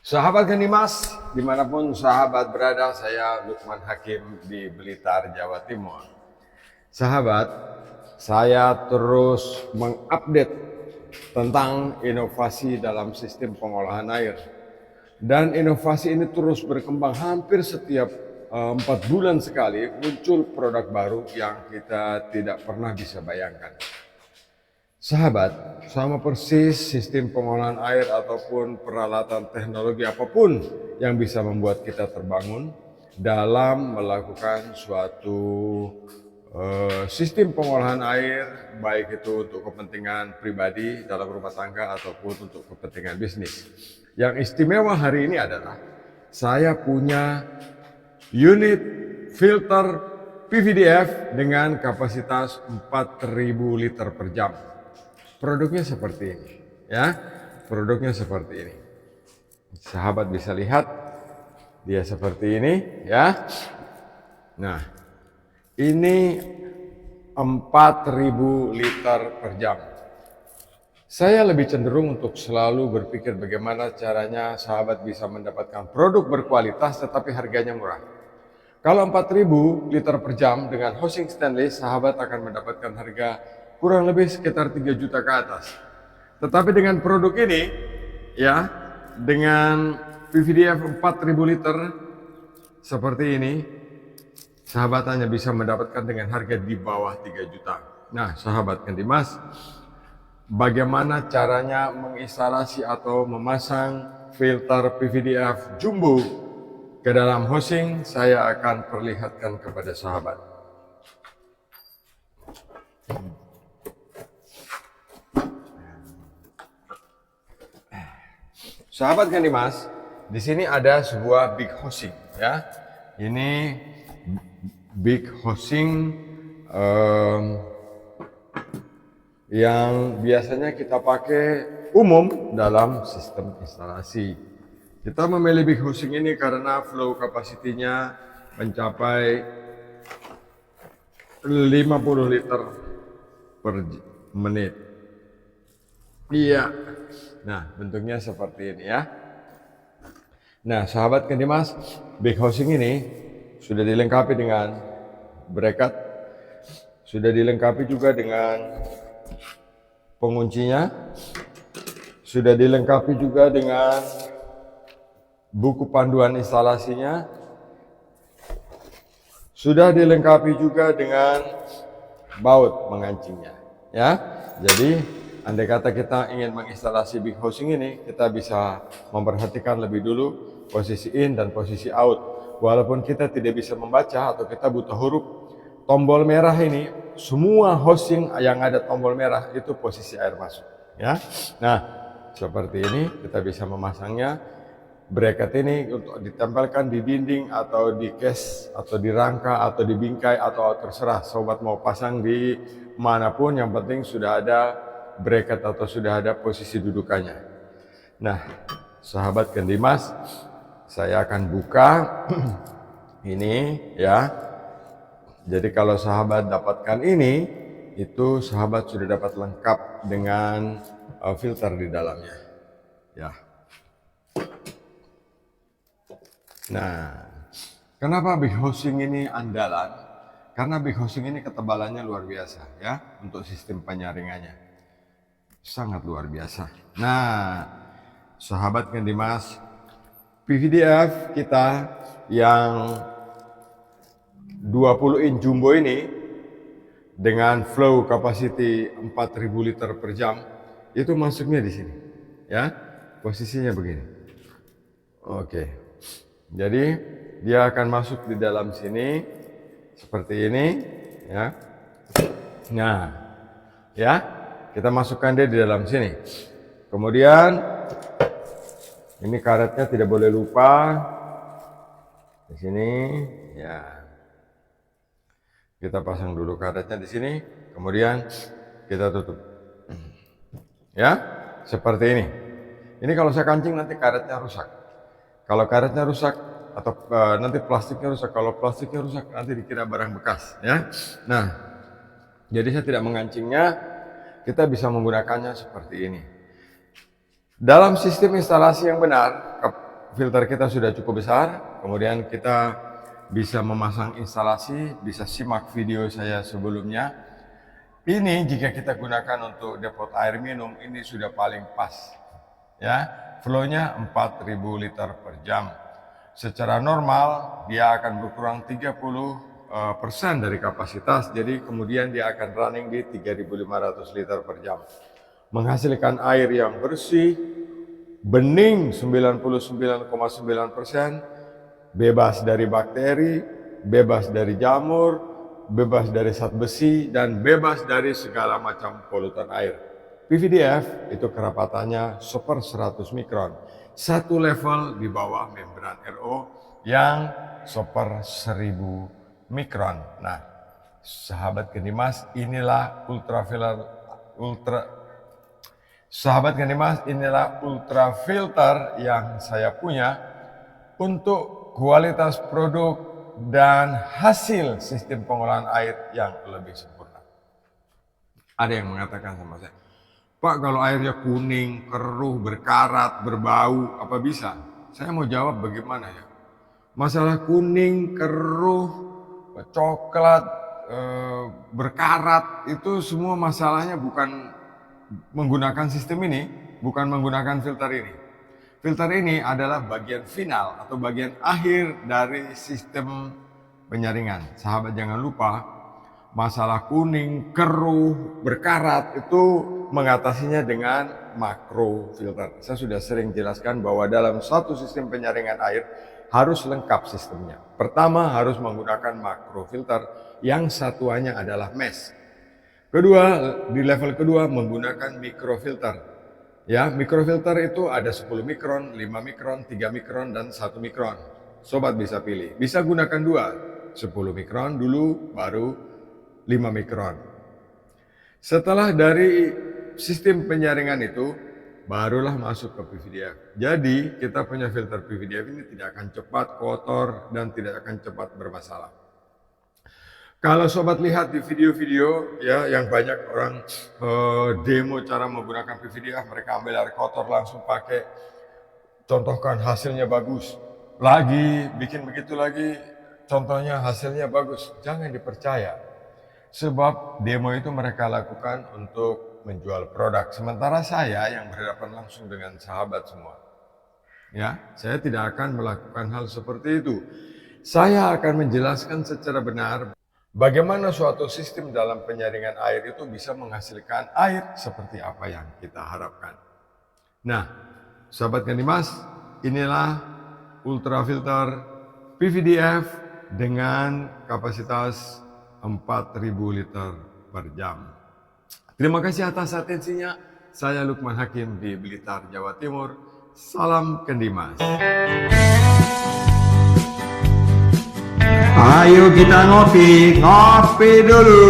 Sahabat Dimas, dimanapun sahabat berada, saya Lukman Hakim di Blitar, Jawa Timur. Sahabat, saya terus mengupdate tentang inovasi dalam sistem pengolahan air. Dan inovasi ini terus berkembang hampir setiap 4 bulan sekali muncul produk baru yang kita tidak pernah bisa bayangkan. Sahabat, sama persis sistem pengolahan air ataupun peralatan teknologi apapun yang bisa membuat kita terbangun dalam melakukan suatu sistem pengolahan air, baik itu untuk kepentingan pribadi dalam rumah tangga ataupun untuk kepentingan bisnis. Yang istimewa hari ini adalah saya punya unit filter PVDF dengan kapasitas 4.000 liter per jam. Produknya seperti ini, ya. Produknya seperti ini. Sahabat bisa lihat, dia seperti ini, ya. Nah, ini 4.000 liter per jam. Saya lebih cenderung untuk selalu berpikir bagaimana caranya sahabat bisa mendapatkan produk berkualitas tetapi harganya murah. Kalau 4.000 liter per jam dengan housing stainless, sahabat akan mendapatkan harga kurang lebih sekitar 3 juta ke atas. Tetapi dengan produk ini, ya, dengan PVDF 4.000 liter seperti ini, sahabat hanya bisa mendapatkan dengan harga di bawah 3 juta. Nah, sahabat Dimas, bagaimana caranya menginstalasi atau memasang filter PVDF jumbo ke dalam housing, saya akan perlihatkan kepada sahabat. Sahabat Dimas, di sini ada sebuah big housing, ya. Ini big housing yang biasanya kita pakai umum dalam sistem instalasi. Kita memilih big housing ini karena flow kapasitinya mencapai 50 liter per menit. Iya. Nah, bentuknya seperti ini, ya. Nah, sahabat Dimas, big housing ini sudah dilengkapi dengan bracket, sudah dilengkapi juga dengan penguncinya, sudah dilengkapi juga dengan buku panduan instalasinya, sudah dilengkapi juga dengan baut mengancingnya, ya. Jadi andai kata kita ingin menginstalasi big housing ini, kita bisa memperhatikan lebih dulu posisi in dan posisi out. Walaupun kita tidak bisa membaca atau kita buta huruf, tombol merah ini, semua housing yang ada tombol merah itu posisi air masuk, ya. Nah, seperti ini kita bisa memasangnya. Bracket ini untuk ditempelkan di dinding atau di case atau di rangka atau di bingkai atau terserah sobat mau pasang di manapun, yang penting sudah ada bracket atau sudah ada posisi dudukannya. Nah, sahabat Dimas, saya akan buka ini, ya. Jadi kalau sahabat dapatkan ini, itu sahabat sudah dapat lengkap dengan filter di dalamnya, ya. Nah, kenapa big housing ini andalan? Karena big housing ini ketebalannya luar biasa, ya, untuk sistem penyaringannya. Sangat luar biasa. Nah, sahabat Dimas, PVDF kita yang 20 inch jumbo ini dengan flow capacity 4.000 liter per jam itu masuknya di sini, ya. Posisinya begini. Oke. Jadi dia akan masuk di dalam sini seperti ini, ya. Nah, ya, kita masukkan dia di dalam sini. Kemudian ini karetnya tidak boleh lupa di sini, ya. Kita pasang dulu karetnya di sini, kemudian kita tutup, ya, seperti ini. Ini kalau saya kancing nanti karetnya rusak. Kalau karetnya rusak atau nanti plastiknya rusak, kalau plastiknya rusak nanti dikira barang bekas, ya. Nah, jadi saya tidak mengancingnya, kita bisa menggunakannya seperti ini. Dalam sistem instalasi yang benar, filter kita sudah cukup besar, kemudian kita bisa memasang instalasi, bisa simak video saya sebelumnya. Ini jika kita gunakan untuk depot air minum, ini sudah paling pas. Ya, flow-nya 4.000 liter per jam. Secara normal dia akan berkurang 30% dari kapasitas, jadi kemudian dia akan running di 3.500 liter per jam. Menghasilkan air yang bersih, bening 99,9%, bebas dari bakteri, bebas dari jamur, bebas dari zat besi, dan bebas dari segala macam polutan air. PVDF itu kerapatannya 1/100 mikron, satu level di bawah membran RO yang 1/1000 mikron. Nah, sahabat Genimas, inilah ultra filter yang saya punya untuk kualitas produk dan hasil sistem pengolahan air yang lebih sempurna. Ada yang mengatakan sama saya, Pak, kalau airnya kuning, keruh, berkarat, berbau, apa bisa? Saya mau jawab bagaimana ya? Masalah kuning, keruh, coklat, berkarat, itu semua masalahnya bukan menggunakan sistem ini, bukan menggunakan filter ini. Filter ini adalah bagian final atau bagian akhir dari sistem penyaringan. Sahabat jangan lupa, masalah kuning, keruh, berkarat itu mengatasinya dengan makro filter. Saya sudah sering jelaskan bahwa dalam satu sistem penyaringan air harus lengkap sistemnya. Pertama harus menggunakan makro filter yang satuannya adalah mesh. Kedua, di level kedua menggunakan mikrofilter. Ya, mikrofilter itu ada 10 mikron, 5 mikron, 3 mikron, dan 1 mikron. Sobat bisa pilih. Bisa gunakan dua, 10 mikron dulu, baru 5 mikron. Setelah dari sistem penyaringan itu, barulah masuk ke PVDF. Jadi, kita punya filter PVDF ini tidak akan cepat kotor dan tidak akan cepat bermasalah. Kalau sobat lihat di video-video ya yang banyak orang demo cara menggunakan PVDF, mereka ambil air kotor langsung pakai, contohkan hasilnya bagus, lagi bikin begitu lagi, contohnya hasilnya bagus, jangan dipercaya. Sebab demo itu mereka lakukan untuk menjual produk, sementara saya yang berhadapan langsung dengan sahabat semua. Ya, saya tidak akan melakukan hal seperti itu. Saya akan menjelaskan secara benar bagaimana suatu sistem dalam penyaringan air itu bisa menghasilkan air seperti apa yang kita harapkan. Nah, sahabat Genimas, inilah ultrafilter PVDF dengan kapasitas 4.000 liter per jam. Terima kasih atas atensinya. Saya Lukman Hakim di Blitar, Jawa Timur. Salam Genimas. Ayo kita ngopi, ngopi dulu.